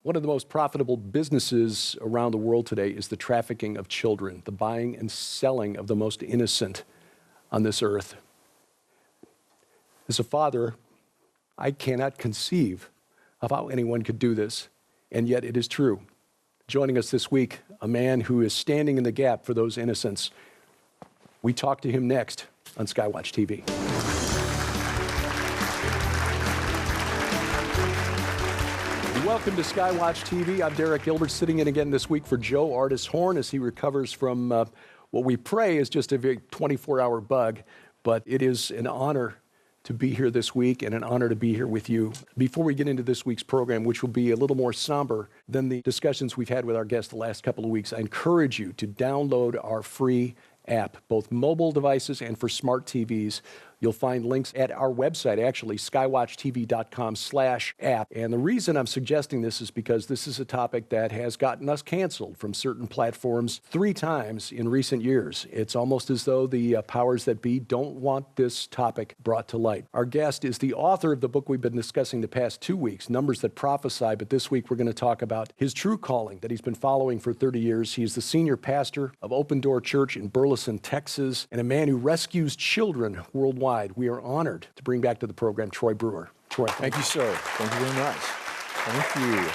One of the most profitable businesses around the world today is the trafficking of children, the buying and selling of the most innocent on this earth. As a father, I cannot conceive of how anyone could do this, and yet it is true. Joining us this week, a man who is standing in the gap for those innocents. We talk to him next on SkyWatch TV. Welcome to SkyWatch TV. I'm Derek Gilbert, sitting in again this week for Joe Artis Horn as he recovers from what we pray is just a very 24-hour bug. But it is an honor to be here this week and an honor to be here with you. Before we get into this week's program, which will be a little more somber than the discussions we've had with our guests the last couple of weeks, I encourage you to download our free app, both mobile devices and for smart TVs. You'll find links at our website, actually, skywatchtv.com/app. And the reason I'm suggesting this is because this is a topic that has gotten us canceled from certain platforms 3 times in recent years. It's almost as though the powers that be don't want this topic brought to light. Our guest is the author of the book we've been discussing the past 2 weeks, Numbers That Prophesy, but this week we're going to talk about his true calling that he's been following for 30 years. He's the senior pastor of Open Door Church in Burleson, Texas, and a man who rescues children worldwide. We are honored to bring back to the program Troy Brewer. Troy, thank you, sir. Thank you very much. Thank you.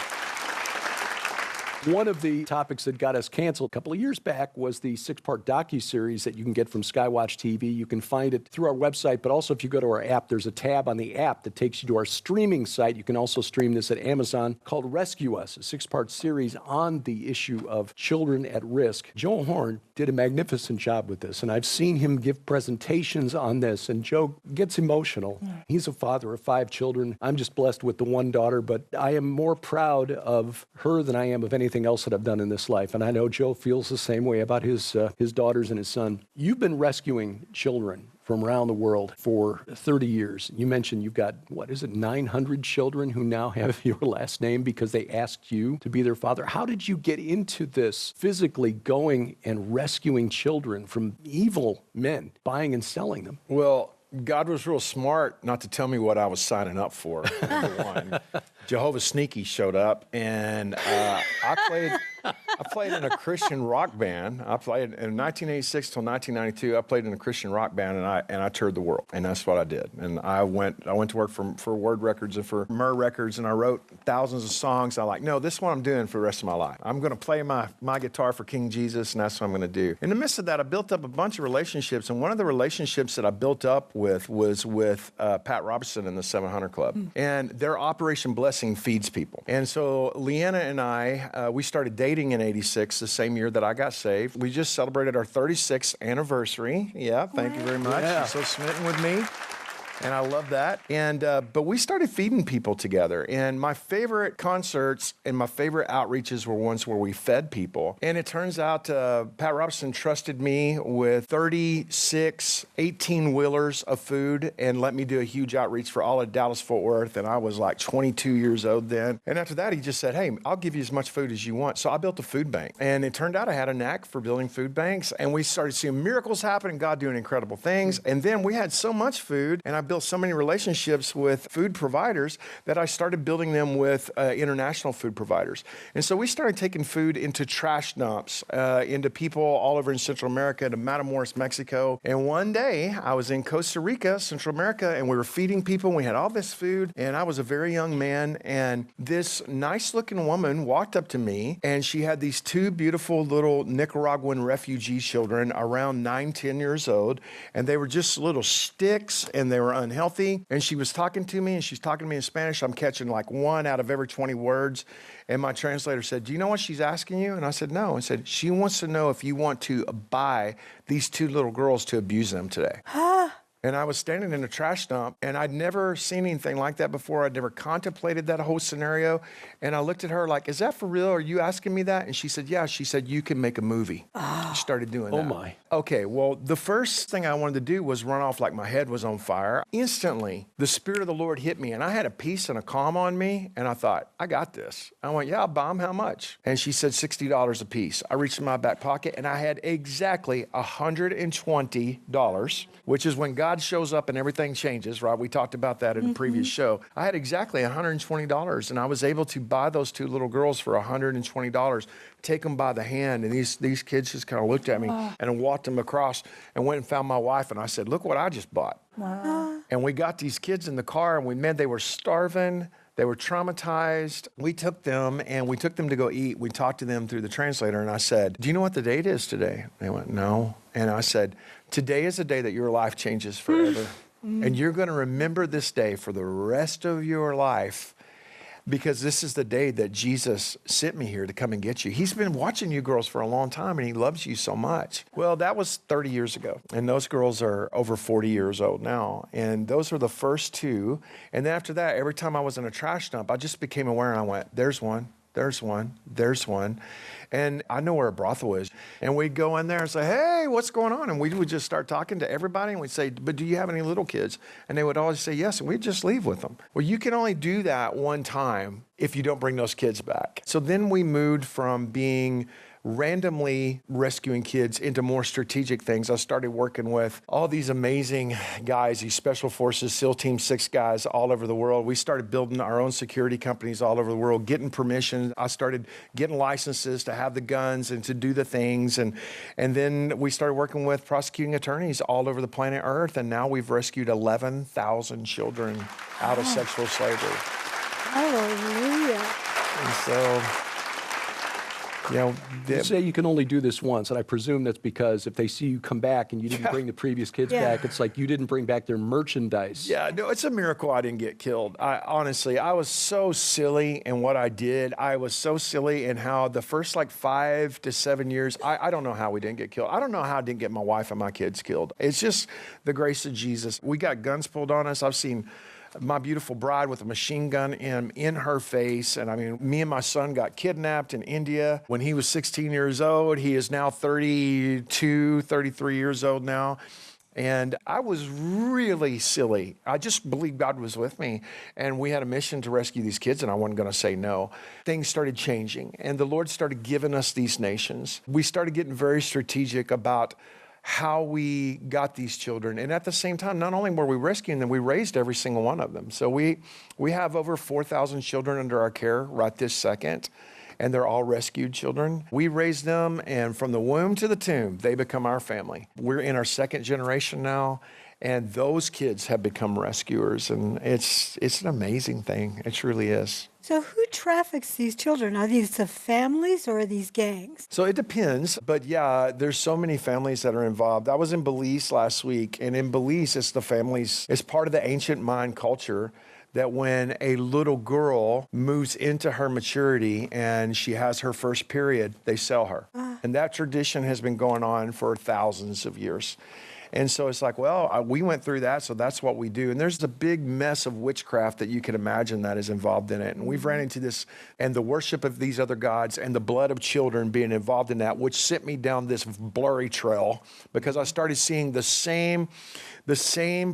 One of the topics that got us canceled a couple of years back was the 6-part docuseries that you can get from SkyWatch TV. You can find it through our website, but also if you go to our app, there's a tab on the app that takes you to our streaming site. You can also stream this at Amazon, called Rescue Us, a 6-part series on the issue of children at risk. Joe Horn did a magnificent job with this, and I've seen him give presentations on this, and Joe gets emotional. He's a father of 5 children. I'm just blessed with the one daughter, but I am more proud of her than I am of anything else that I've done in this life. And I know Joe feels the same way about his daughters and his son. You've been rescuing children from around the world for 30 years. You mentioned you've got, 900 children who now have your last name because they asked you to be their father. How did you get into this, physically going and rescuing children from evil men, buying and selling them? Well, God was real smart not to tell me what I was signing up for, number one. Jehovah Sneaky showed up, and I played in a Christian rock band. I played in 1986 till 1992. I played in a Christian rock band, and I toured the world, and that's what I did. And I went to work for Word Records and for Myrrh Records, and I wrote thousands of songs. No, this is what I'm doing for the rest of my life. I'm going to play my guitar for King Jesus, and that's what I'm going to do. In the midst of that, I built up a bunch of relationships, and one of the relationships that I built up with was with Pat Robertson and the 700 Club, and their Operation Blessing feeds people. And so Leanna and I, we started dating in '86, the same year that I got saved. We just celebrated our 36th anniversary. Yeah, thank you very much. Yeah. She's so smitten with me. And I love that. And but we started feeding people together. And my favorite concerts and my favorite outreaches were ones where we fed people. And it turns out Pat Robertson trusted me with 36 18-wheelers of food and let me do a huge outreach for all of Dallas-Fort Worth. And I was like 22 years old then. And after that, he just said, hey, I'll give you as much food as you want. So I built a food bank. And it turned out I had a knack for building food banks. And we started seeing miracles happen and God doing incredible things. And then we had so much food, and I built so many relationships with food providers that I started building them with international food providers. And so we started taking food into trash dumps, into people all over in Central America, to Matamoros, Mexico. And one day I was in Costa Rica, Central America, and we were feeding people. And we had all this food, and I was a very young man. And this nice looking woman walked up to me, and she had these 2 beautiful little Nicaraguan refugee children around 9, 10 years old. And they were just little sticks, and they were unhealthy. And she was talking to me, and she's talking to me in Spanish. I'm catching like 1 out of every 20 words. And my translator said, do you know what she's asking you? And I said, no. I said, she wants to know if you want to buy these 2 little girls to abuse them today. And I was standing in a trash dump, and I'd never seen anything like that before. I'd never contemplated that whole scenario. And I looked at her like, is that for real? Are you asking me that? And she said, yeah. She said, you can make a movie. She started doing that. Oh, my. Okay, well, the first thing I wanted to do was run off like my head was on fire. Instantly, the Spirit of the Lord hit me, and I had a peace and a calm on me, and I thought, I got this. I went, yeah, I'll buy them. How much? And she said $60 a piece. I reached in my back pocket, and I had exactly $120, which is when God God shows up and everything changes, right? We talked about that in a previous show. I had exactly $120, and I was able to buy those two little girls for $120, take them by the hand, and these kids just kind of looked at me and walked them across and went and found my wife, and I said, look what I just bought. Wow. And we got these kids in the car, and they were starving. They were traumatized. We took them to go eat. We talked to them through the translator, and I said, do you know what the date is today? They went, no. And I said, today is the day that your life changes forever. And you're going to remember this day for the rest of your life, because this is the day that Jesus sent me here to come and get you. He's been watching you girls for a long time, and he loves you so much. Well, that was 30 years ago, and those girls are over 40 years old now, and those were the first two. And then after that, every time I was in a trash dump, I just became aware, and I went, there's one. There's one, there's one. And I know where a brothel is. And we'd go in there and say, hey, what's going on? And we would just start talking to everybody, and we'd say, but do you have any little kids? And they would always say yes, and we'd just leave with them. Well, you can only do that one time if you don't bring those kids back. So then we moved from being randomly rescuing kids into more strategic things. I started working with all these amazing guys, these Special Forces, SEAL Team 6 guys all over the world. We started building our own security companies all over the world, getting permission. I started getting licenses to have the guns and to do the things. And then we started working with prosecuting attorneys all over the planet Earth. And now we've rescued 11,000 children out of sexual slavery. Hallelujah. And so, You say you can only do this once, and I presume that's because if they see you come back and you didn't bring the previous kids back, it's like you didn't bring back their merchandise. Yeah, no, it's a miracle I didn't get killed. Honestly, I was so silly in what I did. I was so silly in how the first 5 to 7 years, I don't know how we didn't get killed. I don't know how I didn't get my wife and my kids killed. It's just the grace of Jesus. We got guns pulled on us. I've seen my beautiful bride with a machine gun in her face. And I mean, me and my son got kidnapped in India when he was 16 years old. He is now 32, 33 years old now. And I was really silly. I just believed God was with me. And we had a mission to rescue these kids, and I wasn't going to say no. Things started changing, and the Lord started giving us these nations. We started getting very strategic about how we got these children. And at the same time, not only were we rescuing them, we raised every single one of them. So we have over 4,000 children under our care right this second, and they're all rescued children. We raise them, and from the womb to the tomb, they become our family. We're in our second generation now, and those kids have become rescuers, and it's an amazing thing. It truly is. So who traffics these children? Are these the families or are these gangs? So it depends, but yeah, there's so many families that are involved. I was in Belize last week, and in Belize, it's the families. It's part of the ancient Mayan culture that when a little girl moves into her maturity and she has her first period, they sell her. And that tradition has been going on for thousands of years. And so it's like, well, we went through that, so that's what we do. And there's a big mess of witchcraft that you can imagine that is involved in it. And we've ran into this, and the worship of these other gods and the blood of children being involved in that, which sent me down this blurry trail because I started seeing the same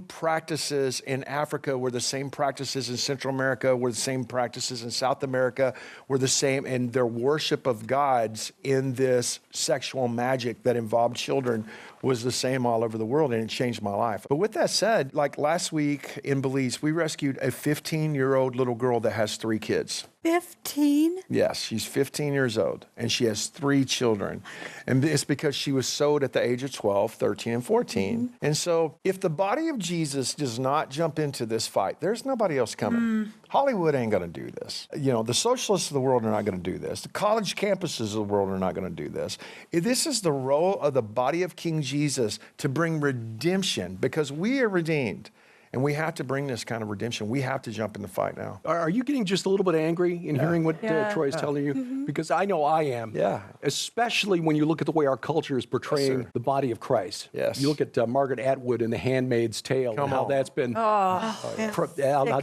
practices in Africa were the same practices in Central America, were the same practices in South America, were the same, and their worship of gods in this sexual magic that involved children was the same all over the world, and it changed my life. But with that said, like last week in Belize, we rescued a 15-year-old little girl that has 3 kids. 15? Yes, she's 15 years old, and she has 3 children. And it's because she was sold at the age of 12, 13, and 14. And so if the body of Jesus does not jump into this fight, there's nobody else coming. Hollywood ain't going to do this. You know, the socialists of the world are not going to do this. The college campuses of the world are not going to do this. This is the role of the body of King Jesus to bring redemption, because we are redeemed. And we have to bring this kind of redemption. We have to jump in the fight now. Are you getting just a little bit angry in hearing what Troy is telling you? Because I know I am. Yeah. Especially when you look at the way our culture is portraying the body of Christ. Yes. You look at Margaret Atwood in The Handmaid's Tale and how that's been how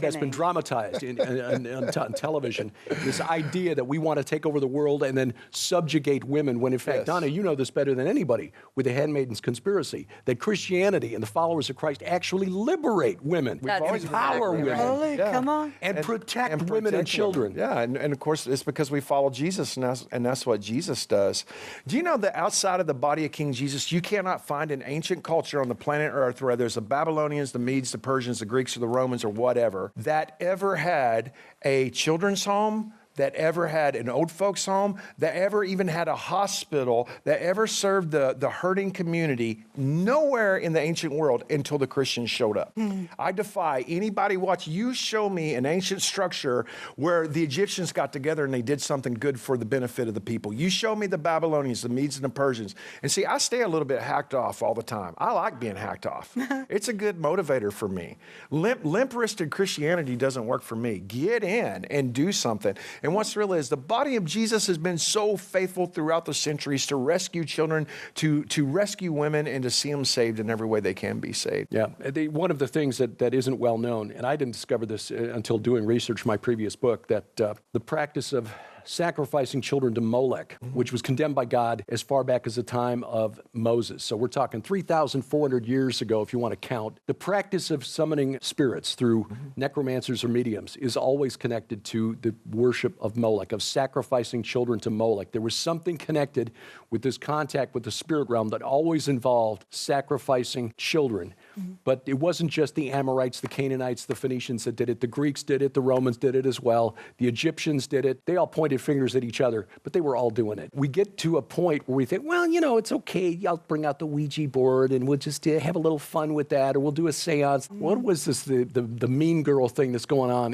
that's been dramatized on television. This idea that we want to take over the world and then subjugate women, when in fact, Donna, you know this better than anybody with The Handmaid's Conspiracy, that Christianity and the followers of Christ actually liberate women, That's empower exactly women, Holy, Yeah. come on. and protect and women and protect children. women. Yeah, and of course, it's because we follow Jesus, and that's what Jesus does. Do you know that outside of the body of King Jesus, you cannot find an ancient culture on the planet Earth, whether it's the Babylonians, the Medes, the Persians, the Greeks, or the Romans, or whatever, that ever had a children's home, that ever had an old folks home, that ever even had a hospital, that ever served the hurting community, nowhere in the ancient world until the Christians showed up. I defy anybody watch. You show me an ancient structure where the Egyptians got together and they did something good for the benefit of the people. You show me the Babylonians, the Medes and the Persians. And see, I stay a little bit hacked off all the time. I like being hacked off. It's a good motivator for me. Limp-wristed Christianity doesn't work for me. Get in and do something. And what's real is the body of Jesus has been so faithful throughout the centuries to rescue children, to rescue women, and to see them saved in every way they can be saved. Yeah, one of the things that isn't well known, and I didn't discover this until doing research for my previous book, that the practice of sacrificing children to Molech, which was condemned by God as far back as the time of Moses. So we're talking 3,400 years ago, if you want to count. The practice of summoning spirits through necromancers or mediums is always connected to the worship of Molech, of sacrificing children to Molech. There was something connected with this contact with the spirit realm that always involved sacrificing children. But it wasn't just the Amorites, the Canaanites, the Phoenicians that did it. The Greeks did it. The Romans did it as well. The Egyptians did it. They all pointed fingers at each other, but they were all doing it. We get to a point where we think, well, you know, it's okay. I'll bring out the Ouija board and we'll just have a little fun with that, or we'll do a seance. What was this, the mean girl thing that's going on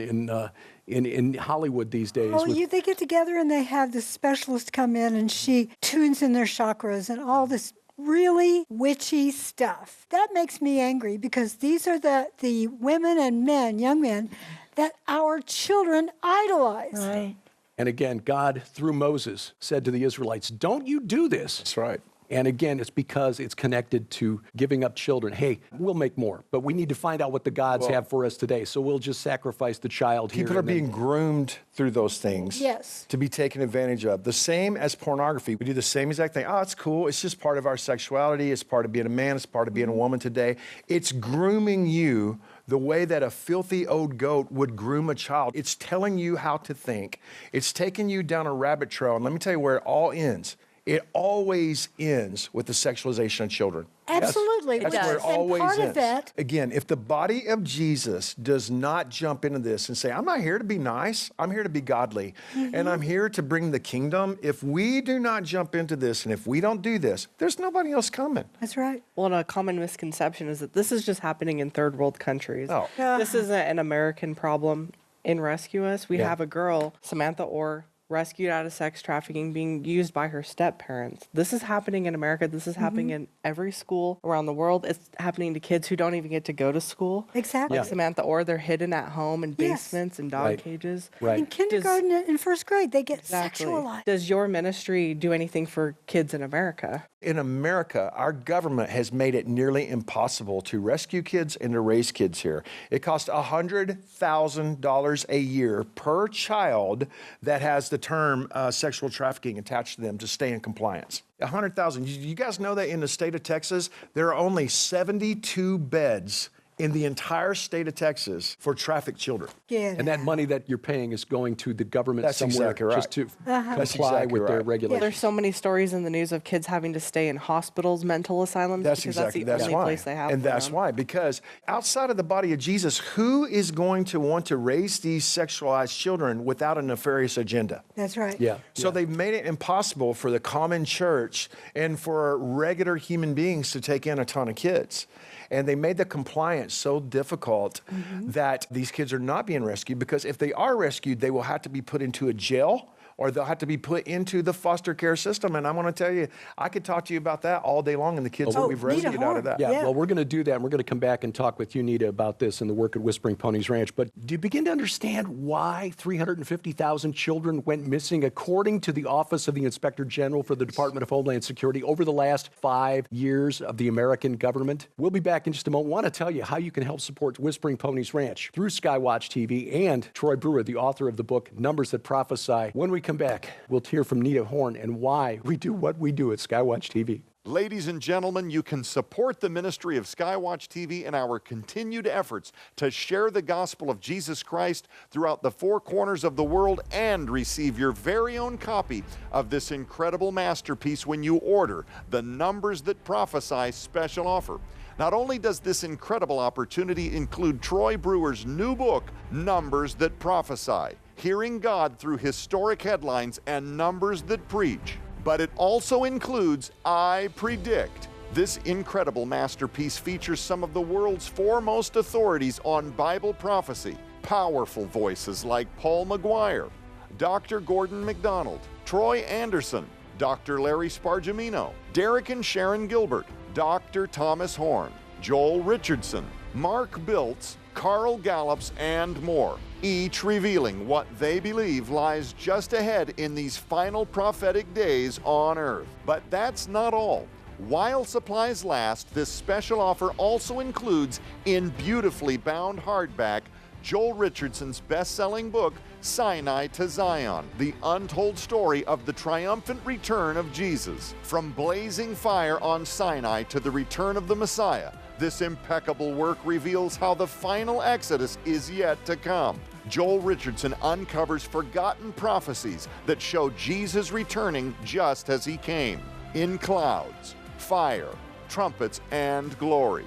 in Hollywood these days? Oh, they get together and they have this specialist come in and she tunes in their chakras and all this really witchy stuff. That makes me angry because these are the women and men, young men, that our children idolize. Right. And again, God, through Moses, said to the Israelites, don't you do this. That's right. And again, it's because it's connected to giving up children. Hey, we'll make more, but we need to find out what the gods have for us today. So we'll just sacrifice the child here. People are being groomed through those things. Yes. To be taken advantage of. The same as pornography. We do the same exact thing. Oh, it's cool. It's just part of our sexuality. It's part of being a man. It's part of being a woman today. It's grooming you the way that a filthy old goat would groom a child. It's telling you how to think. It's taking you down a rabbit trail. And let me tell you where it all ends. It always ends with the sexualization of children. Absolutely. That's does. where it always and part ends. of that, Again, if the body of Jesus does not jump into this and say, I'm not here to be nice, I'm here to be godly, and I'm here to bring the kingdom, if we do not jump into this and if we don't do this, there's nobody else coming. that's right. Well, and a common misconception is that this is just happening in third world countries. Oh. This isn't an American problem. In Rescue Us, we have a girl, Samantha Orr, rescued out of sex trafficking, being used by her step-parents. This is happening in America. This is happening in every school around the world. It's happening to kids who don't even get to go to school. Exactly. Like Samantha Orr, they're hidden at home in Yes. basements and dog Right. cages. Right. In kindergarten and first grade, they get sexualized. Does your ministry do anything for kids in America? In America, our government has made it nearly impossible to rescue kids and to raise kids here. It costs $100,000 a year per child that has the term sexual trafficking attached to them to stay in compliance. 100,000. You guys know that in the state of Texas, there are only 72 beds in the entire state of Texas for trafficked children. Yeah. And that money that you're paying is going to the government That's somewhere exactly right. just to That's comply exactly with their right. regulations. There's so many stories in the news of kids having to stay in hospitals, mental asylums, because that's the only place they have And for that's them. why, because outside of the body of Jesus, who is going to want to raise these sexualized children without a nefarious agenda? That's right. Yeah. So they've made it impossible for the common church and for regular human beings to take in a ton of kids. And they made the compliance so difficult that these kids are not being rescued, because if they are rescued, they will have to be put into a jail or they'll have to be put into the foster care system. And I'm going to tell you, I could talk to you about that all day long and the kids that we've Nita rescued out of that. Yeah, Yeah. well, we're going to do that, and we're going to come back and talk with you, Nita, about this and the work at Whispering Ponies Ranch. But do you begin to understand why 350,000 children went missing, according to the Office of the Inspector General for the Department of Homeland Security, over the last 5 years of the American government? We'll be back in just a moment. I want to tell you how you can help support Whispering Ponies Ranch through SkyWatch TV and Troy Brewer, the author of the book Numbers That Prophesy. When we come back, we'll hear from Nita Horn and why we do what we do at SkyWatch TV. Ladies and gentlemen, you can support the ministry of SkyWatch TV in our continued efforts to share the gospel of Jesus Christ throughout the four corners of the world and receive your very own copy of this incredible masterpiece when you order the Numbers That Prophesy special offer. Not only does this incredible opportunity include Troy Brewer's new book, Numbers That Prophesy, Hearing God Through Historic Headlines and Numbers That Preach, but it also includes I Predict. This incredible masterpiece features some of the world's foremost authorities on Bible prophecy, powerful voices like Paul McGuire, Dr. Gordon MacDonald, Troy Anderson, Dr. Larry Spargimino, Derek and Sharon Gilbert, Dr. Thomas Horn, Joel Richardson, Mark Biltz, Carl Gallups, and more, each revealing what they believe lies just ahead in these final prophetic days on earth. But that's not all. While supplies last, this special offer also includes, in beautifully bound hardback, Joel Richardson's best-selling book, Sinai to Zion, the untold story of the triumphant return of Jesus. From blazing fire on Sinai to the return of the Messiah, this impeccable work reveals how the final Exodus is yet to come. Joel Richardson uncovers forgotten prophecies that show Jesus returning just as he came, in clouds, fire, trumpets, and glory.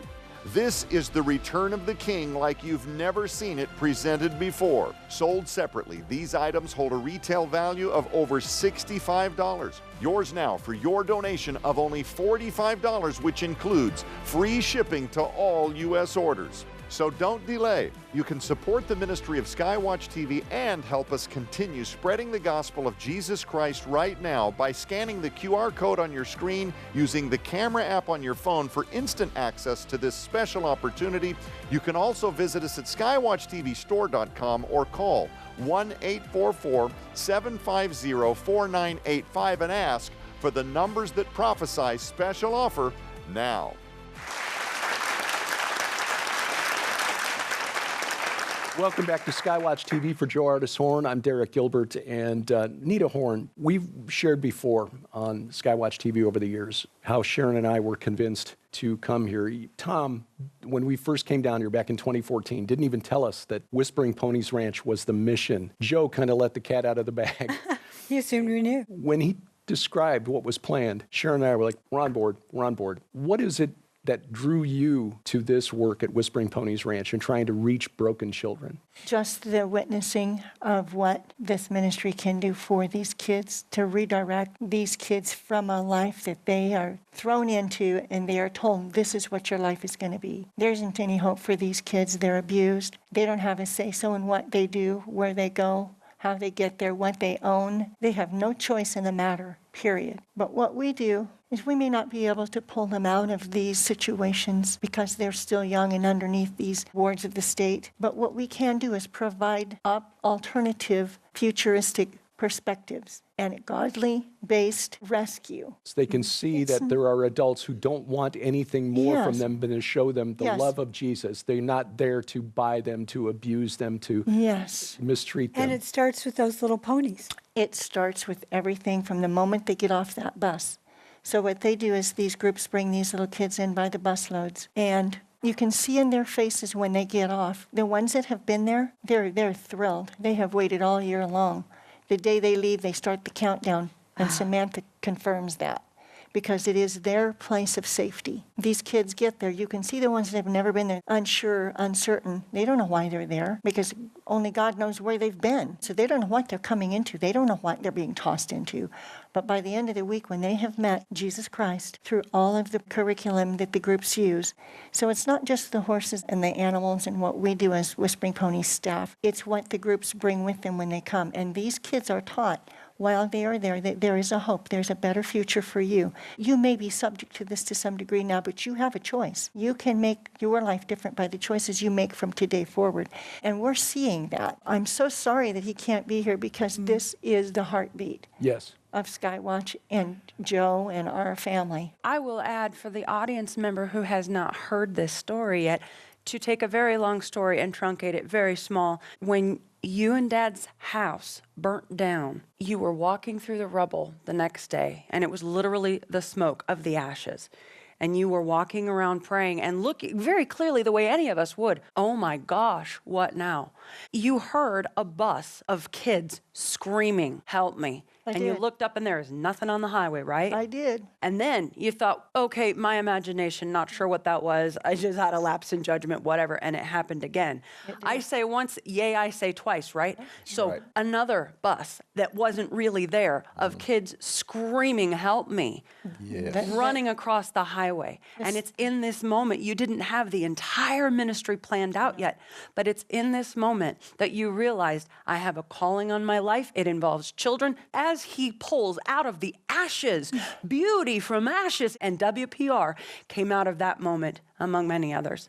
This is the return of the King like you've never seen it presented before. Sold separately, these items hold a retail value of over $65. Yours now for your donation of only $45, which includes free shipping to all U.S. orders. So don't delay. You can support the ministry of SkyWatch TV and help us continue spreading the gospel of Jesus Christ right now by scanning the QR code on your screen, using the camera app on your phone for instant access to this special opportunity. You can also visit us at skywatchtvstore.com or call 1-844-750-4985 and ask for the Numbers That Prophesy special offer now. Welcome back to SkyWatch TV for Joe Artis Horn. I'm Derek Gilbert and Nita Horn. We've shared before on SkyWatch TV over the years how Sharon and I were convinced to come here. Tom, when we first came down here back in 2014, didn't even tell us that Whispering Ponies Ranch was the mission. Joe kind of let the cat out of the bag. He assumed we knew. When he described what was planned, Sharon and I were like, we're on board, we're on board. What is it that drew you to this work at Whispering Ponies Ranch and trying to reach broken children? Just the witnessing of what this ministry can do for these kids, to redirect these kids from a life that they are thrown into and they are told this is what your life is going to be. There isn't any hope for these kids. They're abused. They don't have a say-so in what they do, where they go, how they get there, what they own. They have no choice in the matter, period. But what we do is we may not be able to pull them out of these situations because they're still young and underneath these wards of the state. But what we can do is provide alternative, futuristic perspectives and a godly-based rescue. So they can see that there are adults who don't want anything more from them than to show them the love of Jesus. They're not there to buy them, to abuse them, to mistreat them. And it starts with those little ponies. It starts with everything from the moment they get off that bus. So what they do is these groups bring these little kids in by the busloads, and you can see in their faces when they get off, the ones that have been there, they're thrilled. They have waited all year long. The day they leave, they start the countdown, and Samantha confirms that because it is their place of safety. These kids get there. You can see the ones that have never been there, unsure, uncertain. They don't know why they're there because only God knows where they've been. So they don't know what they're coming into. They don't know what they're being tossed into. But by the end of the week, when they have met Jesus Christ through all of the curriculum that the groups use, so it's not just the horses and the animals and what we do as Whispering Ponies staff. It's what the groups bring with them when they come. And these kids are taught while they are there that there is a hope. There's a better future for you. You may be subject to this to some degree now, but you have a choice. You can make your life different by the choices you make from today forward. And we're seeing that. I'm so sorry that he can't be here because this is the heartbeat. Yes. Of SkyWatch and Joe and our family. I will add for the audience member who has not heard this story yet, to take a very long story and truncate it very small. When you and Dad's house burnt down, you were walking through the rubble the next day, and it was literally the smoke of the ashes. And you were walking around praying and looking very clearly the way any of us would. Oh my gosh, what now? You heard a bus of kids screaming, help me. And you looked up and there is nothing on the highway, right? I did. And then you thought, okay, my imagination, not sure what that was. I just had a lapse in judgment, whatever, and it happened again. I say once, yay, I say twice, right? So another bus that wasn't really there of kids screaming, help me, running across the highway. And it's in this moment, you didn't have the entire ministry planned out yet, but it's in this moment that you realized, I have a calling on my life. It involves children. As he pulls out of the ashes, beauty from ashes, and WPR came out of that moment, among many others.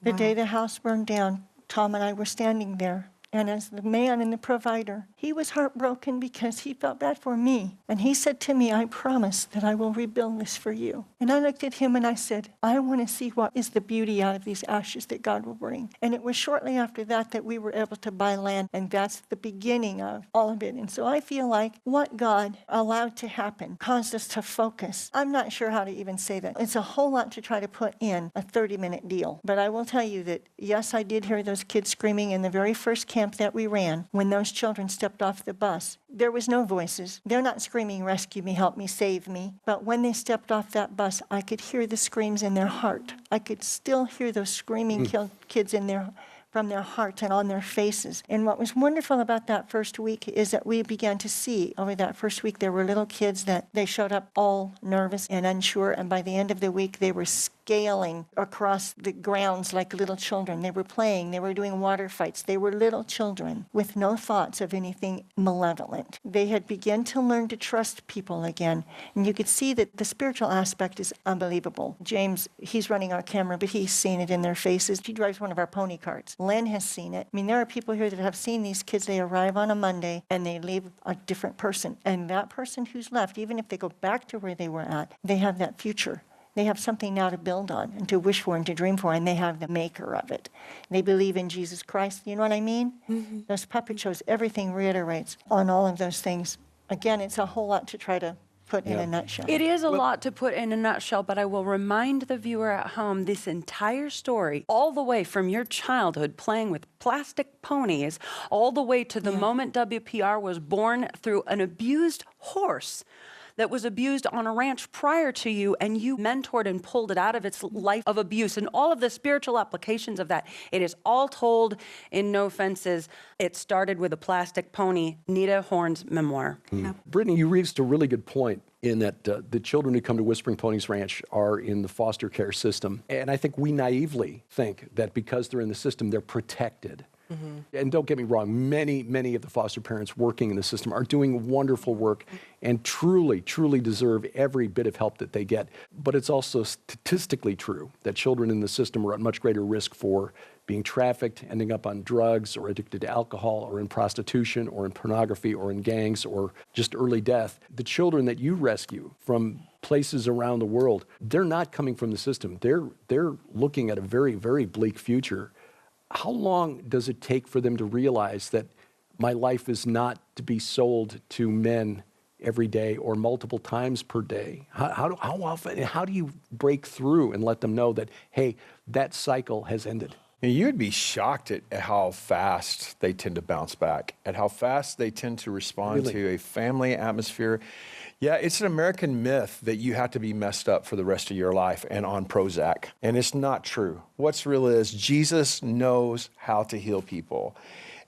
The day the house burned down, Tom and I were standing there. And as the man and the provider, he was heartbroken because he felt bad for me. And he said to me, I promise that I will rebuild this for you. And I looked at him and I said, I want to see what is the beauty out of these ashes that God will bring. And it was shortly after that that we were able to buy land. And that's the beginning of all of it. And so I feel like what God allowed to happen caused us to focus. I'm not sure how to even say that. It's a whole lot to try to put in a 30-minute deal. But I will tell you that, yes, I did hear those kids screaming in the very first camp that we ran. When those children stepped off the bus, there was no voices. They're not screaming, rescue me, help me, save me. But when they stepped off that bus, I could hear the screams in their heart. I could still hear those screaming kids in their from their hearts and on their faces. And what was wonderful about that first week is that we began to see over that first week, there were little kids that they showed up all nervous and unsure. And by the end of the week, they were scaling across the grounds like little children. They were playing, they were doing water fights. They were little children with no thoughts of anything malevolent. They had begun to learn to trust people again. And you could see that the spiritual aspect is unbelievable. James, he's running our camera, but he's seen it in their faces. He drives one of our pony carts. Len has seen it. I mean, there are people here that have seen these kids. They arrive on a Monday and they leave a different person. And that person who's left, even if they go back to where they were at, they have that future. They have something now to build on and to wish for and to dream for, and they have the maker of it. They believe in Jesus Christ. You know what I mean? Mm-hmm. Those puppet shows, everything reiterates on all of those things. Again, it's a whole lot to try to put in a nutshell. It is a lot to put in a nutshell, but I will remind the viewer at home this entire story, all the way from your childhood playing with plastic ponies, all the way to the moment WPR was born through an abused horse that was abused on a ranch prior to you, and you mentored and pulled it out of its life of abuse, and all of the spiritual applications of that. It is all told in No Fences. It started with a plastic pony, Nita Horn's memoir. Brittany, you reached a really good point in that the children who come to Whispering Ponies Ranch are in the foster care system. And I think we naively think that because they're in the system, they're protected. Mm-hmm. And don't get me wrong, many of the foster parents working in the system are doing wonderful work and truly deserve every bit of help that they get. But it's also statistically true that children in the system are at much greater risk for being trafficked, ending up on drugs, or addicted to alcohol, or in prostitution, or in pornography, or in gangs, or just early death. The children that you rescue from places around the world, they're not coming from the system. They're looking at a very, very bleak future. How long does it take for them to realize that my life is not to be sold to men every day or multiple times per day? How often, how do you break through and let them know that, hey, that cycle has ended? You'd be shocked at how fast they tend to bounce back, at how fast they tend to respond to a family atmosphere. Yeah, it's an American myth that you have to be messed up for the rest of your life and on Prozac. And it's not true. What's real is Jesus knows how to heal people.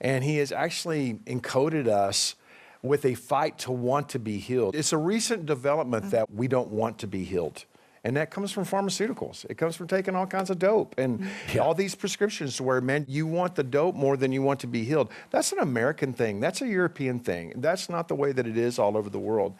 And he has actually encoded us with a fight to want to be healed. It's a recent development that we don't want to be healed. And that comes from pharmaceuticals. It comes from taking all kinds of dope and all these prescriptions where, man, you want the dope more than you want to be healed. That's an American thing. That's a European thing. That's not the way that it is all over the world.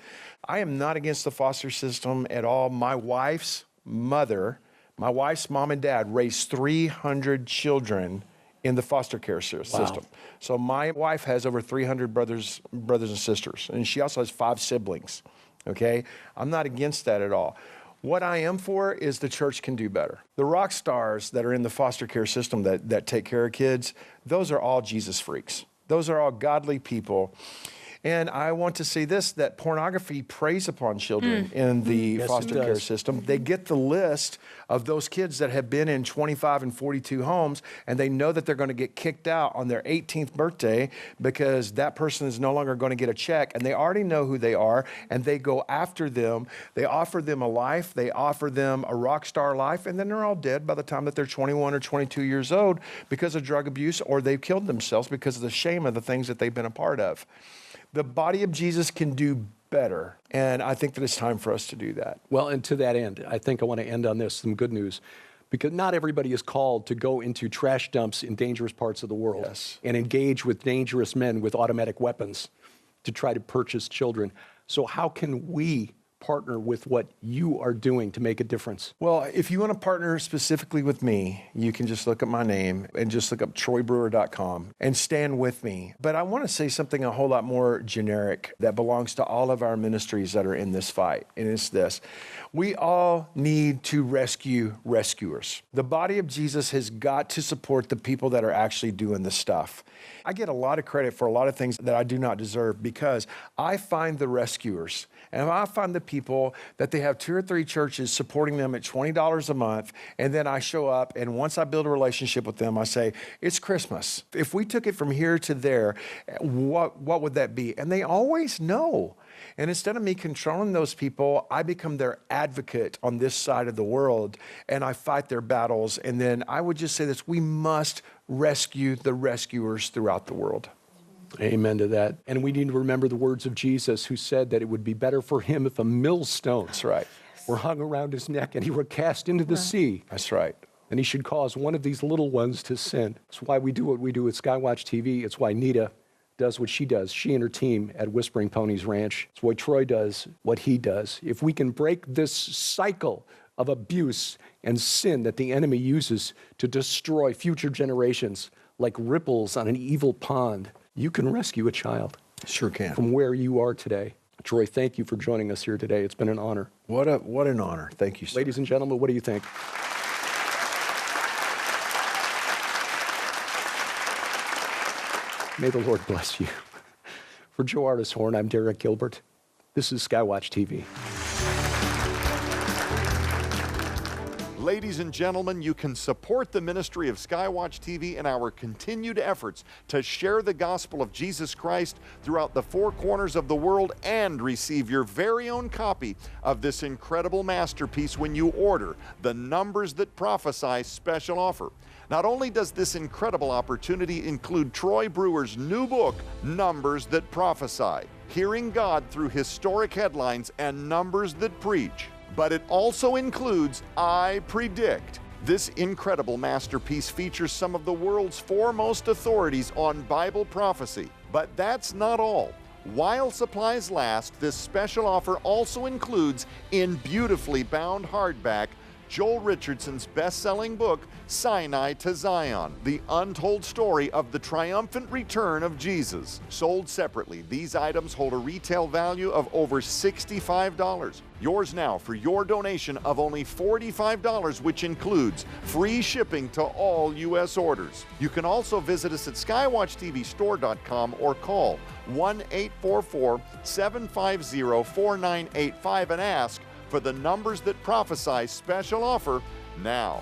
I am not against the foster system at all. My wife's mother, my wife's mom and dad raised 300 children in the foster care system. So my wife has over 300 brothers and sisters, and she also has 5 siblings, okay? I'm not against that at all. What I am for is the church can do better. The rock stars that are in the foster care system that take care of kids, those are all Jesus freaks. Those are all godly people. And I want to say this, that pornography preys upon children in the foster care system. They get the list of those kids that have been in 25 and 42 homes, and they know that they're going to get kicked out on their 18th birthday because that person is no longer going to get a check, and they already know who they are, and they go after them. They offer them a life. They offer them a rock star life, and then they're all dead by the time that they're 21 or 22 years old because of drug abuse, or they've killed themselves because of the shame of the things that they've been a part of. The body of Jesus can do better, and I think that it's time for us to do that. Well, and to that end, I think I want to end on this, some good news, because not everybody is called to go into trash dumps in dangerous parts of the world and engage with dangerous men with automatic weapons to try to purchase children. So how can we partner with what you are doing to make a difference? Well, if you want to partner specifically with me, you can just look up my name and just look up troybrewer.com and stand with me. But I want to say something a whole lot more generic that belongs to all of our ministries that are in this fight, and it's this. We all need to rescue rescuers. The body of Jesus has got to support the people that are actually doing the stuff. I get a lot of credit for a lot of things that I do not deserve because I find the rescuers. And I find the people that they have 2 or 3 churches supporting them at $20 a month, and then I show up, and once I build a relationship with them, I say, it's Christmas. If we took it from here to there, what would that be? And they always know. And instead of me controlling those people, I become their advocate on this side of the world, and I fight their battles. And then I would just say this, we must rescue the rescuers throughout the world. Amen to that. And we need to remember the words of Jesus, who said that it would be better for him if a millstone were hung around his neck and he were cast into the sea. That's right. And he should cause one of these little ones to sin. It's why we do what we do with SkyWatch TV. It's why Nita does what she does, she and her team at Whispering Ponies Ranch. It's why Troy does what he does. If we can break this cycle of abuse and sin that the enemy uses to destroy future generations like ripples on an evil pond, you can rescue a child. Sure can. From where you are today. Troy, thank you for joining us here today. It's been an honor. What an honor. Thank you, sir. Ladies and gentlemen, what do you think? May the Lord bless you. For Joe Artishorn, I'm Derek Gilbert. This is SkyWatch TV. Ladies and gentlemen, you can support the ministry of SkyWatch TV in our continued efforts to share the gospel of Jesus Christ throughout the 4 corners of the world and receive your very own copy of this incredible masterpiece when you order the Numbers That Prophesy special offer. Not only does this incredible opportunity include Troy Brewer's new book, Numbers That Prophesy, Hearing God Through Historic Headlines and Numbers That Preach, but it also includes I Predict. This incredible masterpiece features some of the world's foremost authorities on Bible prophecy. But that's not all. While supplies last, this special offer also includes, in beautifully bound hardback, Joel Richardson's best-selling book, Sinai to Zion, the untold story of the triumphant return of Jesus. Sold separately, these items hold a retail value of over $65. Yours now for your donation of only $45, which includes free shipping to all U.S. orders. You can also visit us at skywatchtvstore.com or call 1-844-750-4985 and ask for the Numbers That Prophesy special offer now.